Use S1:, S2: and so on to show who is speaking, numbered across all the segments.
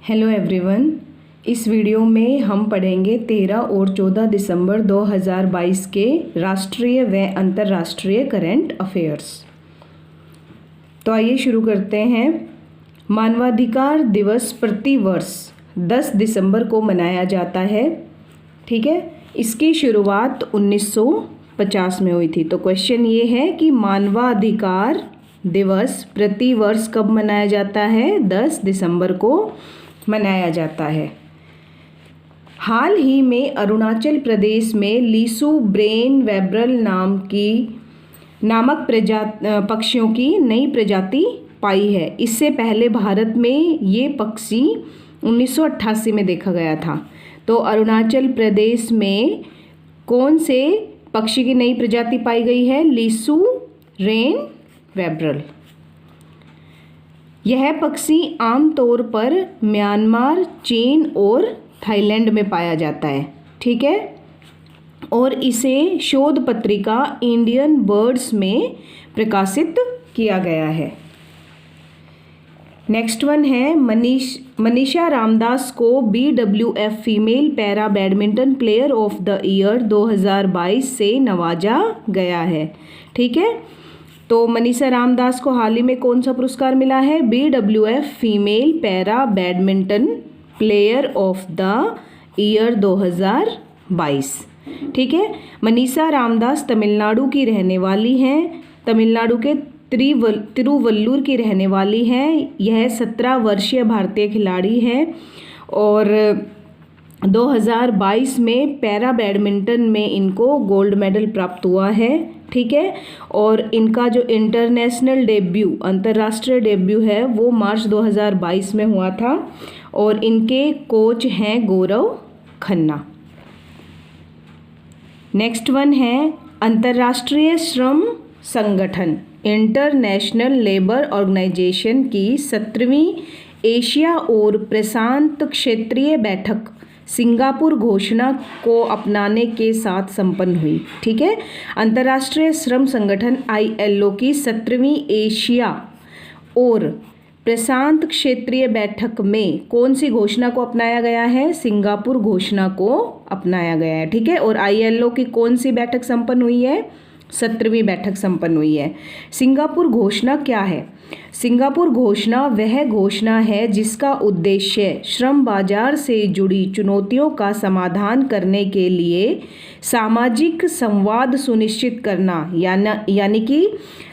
S1: Hello everyone. इस video में हम पढ़ेंगे 13 और 14 दिसंबर 2022 के राष्ट्रीय व अंतर्राष्ट्रीय करंट अफेयर्स। तो आइए शुरू करते हैं। मानवाधिकार दिवस प्रतिवर्ष 10 दिसंबर को मनाया जाता है। ठीक है, इसकी शुरुआत 1950 में हुई थी। तो क्वेश्चन ये है कि मानवाधिकार दिवस प्रतिवर्ष कब मनाया जाता है? 10 दिसंबर को मनाया जाता है। हाल ही में अरुणाचल प्रदेश में लीसू ब्रेन वेब्रल नामक पक्षियों की नई प्रजाति पाई है। इससे पहले भारत में ये पक्षी 1988 में देखा गया था। तो अरुणाचल प्रदेश में कौन से पक्षी की नई प्रजाति पाई गई है? लीसू रेन वेब्रल। यह पक्षी आमतौर पर म्यांमार, चीन और थाईलैंड में पाया जाता है। ठीक है, और इसे शोध पत्रिका इंडियन बर्ड्स में प्रकाशित किया गया है। नेक्स्ट वन है मनीषा रामदास को BWF female para badminton player of the year 2022 से नवाजा गया है। ठीक है, तो मनीषा रामदास को हाल ही में कौन सा पुरस्कार मिला है? BWF female para badminton player of the year 2022। ठीक है, मनीषा रामदास तमिलनाडु की रहने वाली हैं। तमिलनाडु के तिरुवल्लुर की रहने वाली हैं। यह 17 वर्षीय भारतीय खिलाड़ी हैं और 2022 में पैरा बैडमिंटन में इनको गोल्ड मेडल प्राप्त हुआ है। ठीक है, और इनका जो इंटरनेशनल डेब्यू, अंतर्राष्ट्रीय डेब्यू है वो मार्च 2022 में हुआ था और इनके कोच हैं गौरव खन्ना। नेक्स्ट वन है अंतर्राष्ट्रीय श्रम संगठन इंटरनेशनल लेबर ऑर्गेनाइजेशन की 17वीं एशिया और प्रशांत क्षेत्रीय बैठक सिंगापुर घोषणा को अपनाने के साथ संपन्न हुई। ठीक है, अंतर्राष्ट्रीय श्रम संगठन ILO की 17वीं एशिया और प्रशांत क्षेत्रीय बैठक में कौन सी घोषणा को अपनाया गया है? सिंगापुर घोषणा को अपनाया गया है। ठीक है, और ILO की कौन सी बैठक संपन्न हुई है? 17वीं बैठक संपन्न हुई है। सिंगापुर घोषणा क्या है? सिंगापुर घोषणा वह घोषणा है जिसका उद्देश्य श्रम बाजार से जुड़ी चुनौतियों का समाधान करने के लिए सामाजिक संवाद सुनिश्चित करना, यानी कि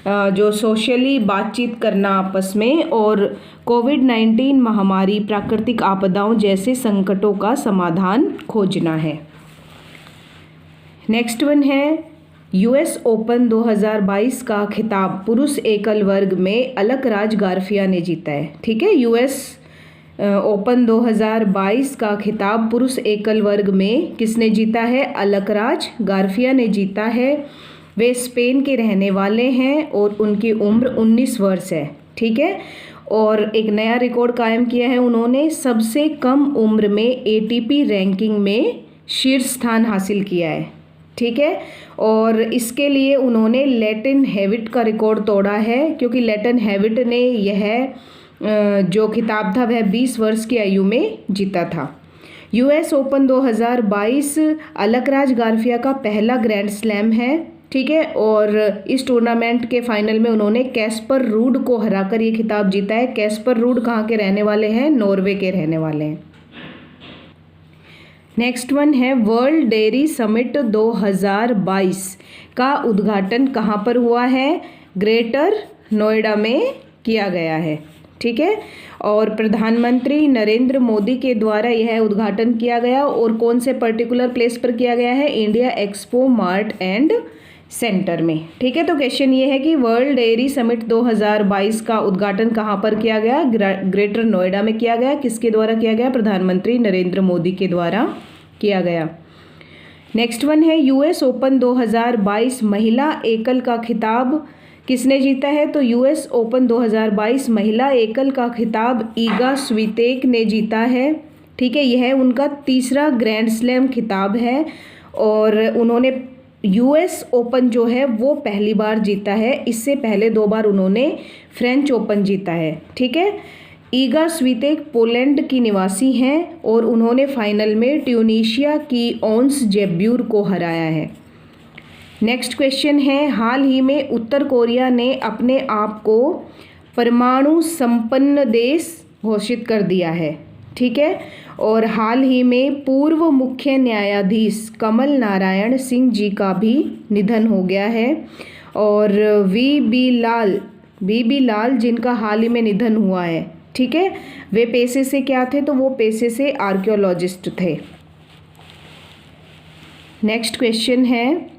S1: जो सोशली बातचीत करना आपस में, और कोविड-19 महामारी, प्राकृतिक आपदाओं जैसे संकटों का समाधान खोजना है। नेक्स्ट वन है US ओपन 2022 का खिताब पुरुष एकल वर्ग में अलकराज गारफिया ने जीता है। ठीक है, US ओपन 2022 का खिताब पुरुष एकल वर्ग में किसने जीता है? अलकराज गारफिया ने जीता है। वे स्पेन के रहने वाले हैं और उनकी उम्र 19 वर्ष है। ठीक है, और एक नया रिकॉर्ड कायम किया है उन्होंने। सबसे कम उम्र में ATP रैंकिंग में शीर्ष स्थान हासिल किया है। ठीक है, और इसके लिए उन्होंने लेटिन हेविट का रिकॉर्ड तोड़ा है, क्योंकि लेटिन हेविट ने यह जो खिताब था वह 20 वर्ष की आयु में जीता था। US ओपन 2022 अलकराज गारफिया का पहला ग्रैंड स्लैम है। ठीक है, और इस टूर्नामेंट के फाइनल में उन्होंने कैस्पर रूड को हराकर ये खिताब जीता है। कैस्पर रूड कहाँ के रहने वाले हैं? नॉर्वे के रहने वाले हैं। नेक्स्ट वन है वर्ल्ड डेयरी समिट 2022 का उद्घाटन कहाँ पर हुआ है? ग्रेटर नोएडा में किया गया है। ठीक है, और प्रधानमंत्री नरेंद्र मोदी के द्वारा यह उद्घाटन किया गया, और कौन से पर्टिकुलर प्लेस पर किया गया है? India expo mart and centre में। ठीक है, तो क्वेश्चन ये है कि वर्ल्ड डेयरी समिट 2022 का उद्घाटन कहाँ पर किया गया? ग्रेटर नोएडा में किया गया। किसके द्वारा किया गया? प्रधानमंत्री नरेंद्र मोदी के द्वारा किया गया। नेक्स्ट वन है US ओपन 2022 महिला एकल का खिताब किसने जीता है? तो US ओपन 2022 महिला एकल का खिताब ईगा स्वितेक ने जीता है। ठीक है, यह उनका तीसरा ग्रैंड स्लैम खिताब है और उन्होंने US ओपन जो है वो पहली बार जीता है। इससे पहले 2 बार उन्होंने फ्रेंच ओपन जीता है। ठीक है, ईगा स्वीतेक पोलैंड की निवासी हैं और उन्होंने फाइनल में ट्यूनीशिया की ओंस जेब्यूर को हराया है। नेक्स्ट क्वेश्चन है, हाल ही में उत्तर कोरिया ने अपने आप को परमाणु संपन्न देश घोषित कर दिया है, ठीक है। और हाल ही में पूर्व मुख्य न्यायाधीश कमल नारायण सिंह जी का भी निधन हो गया है। और वी बी लाल जिनका हाल ही में निधन हुआ है, ठीक है, वे पेशे से क्या थे, तो वो पेशे से आर्कियोलॉजिस्ट थे। नेक्स्ट क्वेश्चन है,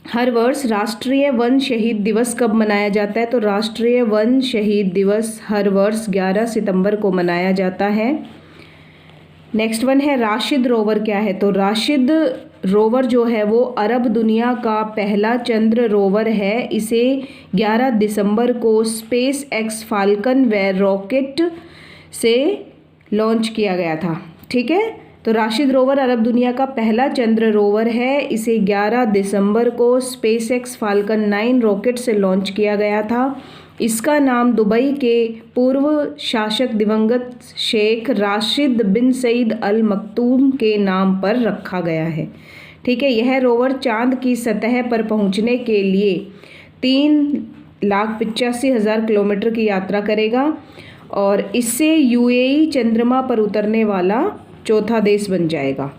S1: हर वर्ष राष्ट्रीय वन शहीद दिवस कब मनाया जाता है, तो राष्ट्रीय वन शहीद दिवस हर वर्ष 11 सितंबर को मनाया जाता है। नेक्स्ट वन है, राशिद रोवर क्या है, तो राशिद रोवर जो है वो अरब दुनिया का पहला चंद्र रोवर है। इसे 11 दिसंबर को स्पेस एक्स फाल्कन व रॉकेट से लॉन्च किया गया था, ठीक है। तो राशिद रोवर अरब दुनिया का पहला चंद्र रोवर है। इसे 11 दिसंबर को स्पेस एक्स फाल्कन 9 रॉकेट से लॉन्च किया गया था। इसका नाम दुबई के पूर्व शासक दिवंगत शेख राशिद बिन सईद अल मक्तूम के नाम पर रखा गया है, ठीक है। यह रोवर चांद की सतह पर पहुंचने के लिए 3,85,000 किलोमीटर की यात्रा करेगा और इससे यूएई चंद्रमा पर उतरने वाला चौथा देश बन जाएगा।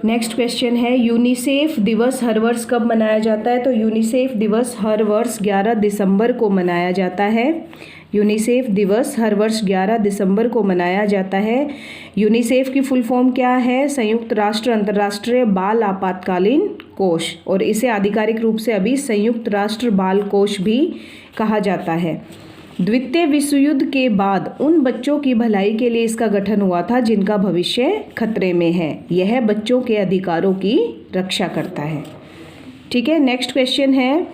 S1: नेक्स्ट क्वेश्चन है, यूनिसेफ दिवस हर वर्ष कब मनाया जाता है, तो यूनिसेफ दिवस हर वर्ष 11 दिसंबर को मनाया जाता है। यूनिसेफ दिवस हर वर्ष 11 दिसंबर को मनाया जाता है। यूनिसेफ की फुल फॉर्म क्या है, संयुक्त राष्ट्र अंतर्राष्ट्रीय बाल आपातकालीन कोष, और इसे आधिकारिक रूप से अभी संयुक्त राष्ट्र बाल कोष भी कहा जाता है। द्वितीय विश्व युद्ध के बाद उन बच्चों की भलाई के लिए इसका गठन हुआ था जिनका भविष्य खतरे में है। यह बच्चों के अधिकारों की रक्षा करता है, ठीक है। नेक्स्ट क्वेश्चन है,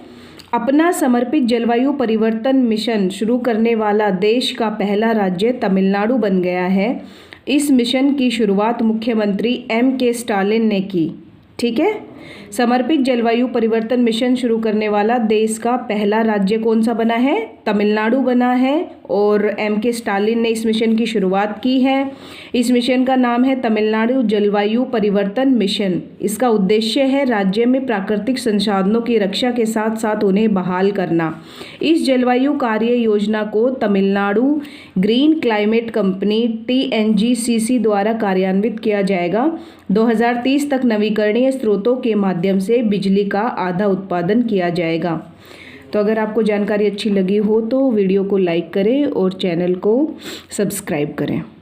S1: अपना समर्पित जलवायु परिवर्तन मिशन शुरू करने वाला देश का पहला राज्य तमिलनाडु बन गया है। इस मिशन की शुरुआत मुख्यमंत्री M.K. स्टालिन ने की, ठीक है। समर्पित जलवायु परिवर्तन मिशन शुरू करने वाला देश का पहला राज्य कौन सा बना है, तमिलनाडु बना है और M.K. स्टालिन ने इस मिशन की शुरुआत की है। इस मिशन का नाम है तमिलनाडु जलवायु परिवर्तन मिशन। इसका उद्देश्य है राज्य में प्राकृतिक संसाधनों की रक्षा के साथ साथ उन्हें बहाल करना। इस जलवायु कार्य योजना को Tamil Nadu green climate company TNGCC द्वारा कार्यान्वित किया जाएगा। 2030 तक नवीकरणीय स्रोतों के माध्यम से बिजली का आधा उत्पादन किया जाएगा। तो अगर आपको जानकारी अच्छी लगी हो तो वीडियो को लाइक करें और चैनल को सब्सक्राइब करें।